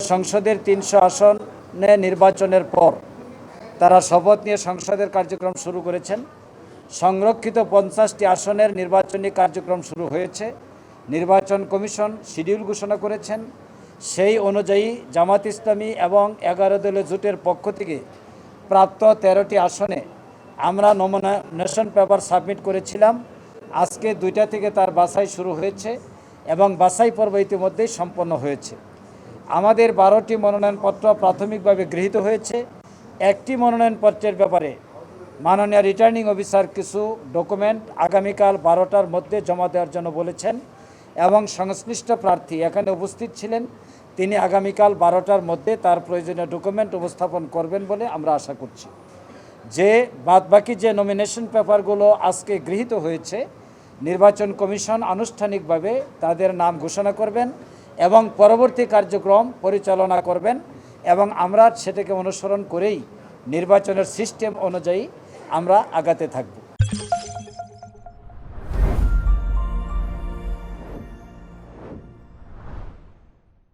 সংসদের 300 আসনে নির্বাচনের পর তারা শপথ নিয়ে সংসদের কার্যক্রম শুরু করেছেন। সংরক্ষিত 50টি আসনের নির্বাচনী কার্যক্রম শুরু হয়েছে। নির্বাচন কমিশন শিডিউল ঘোষণা করেছেন। সেই অনুযায়ী জামাত ইসলামী এবং 11 দলীয় জোটের পক্ষ থেকে প্রাপ্ত 13টি আসনে আমরা নমিনেশন পেপার সাবমিট করেছিলাম। আজকে 2টা থেকে তার বাছাই শুরু হয়েছে এবং বাছাই পর্ব ইতিমধ্যেই সম্পন্ন হয়েছে। আমাদের 12টি মনোনয়নপত্র প্রাথমিকভাবে গৃহীত হয়েছে। একটি মনোনয়নপত্রের ব্যাপারে মাননীয় রিটার্নিং অফিসার কিছু ডকুমেন্ট আগামীকাল 12টার মধ্যে জমা দেওয়ার জন্য বলেছেন এবং সংশ্লিষ্ট প্রার্থী এখানে উপস্থিত ছিলেন। তিনি আগামীকাল 12টার মধ্যে তার প্রয়োজনীয় ডকুমেন্ট উপস্থাপন করবেন বলে আমরা আশা করছি। যে বাদবাকি যে নমিনেশন পেপারগুলো আজকে গৃহীত হয়েছে, নির্বাচন কমিশন আনুষ্ঠানিকভাবে তাদের নাম ঘোষণা করবেন এবং পরবর্তী কার্যক্রম পরিচালনা করবেন এবং আমরা সেটাকে অনুসরণ করেই নির্বাচনের সিস্টেম অনুযায়ী আমরা আগাতে থাকব।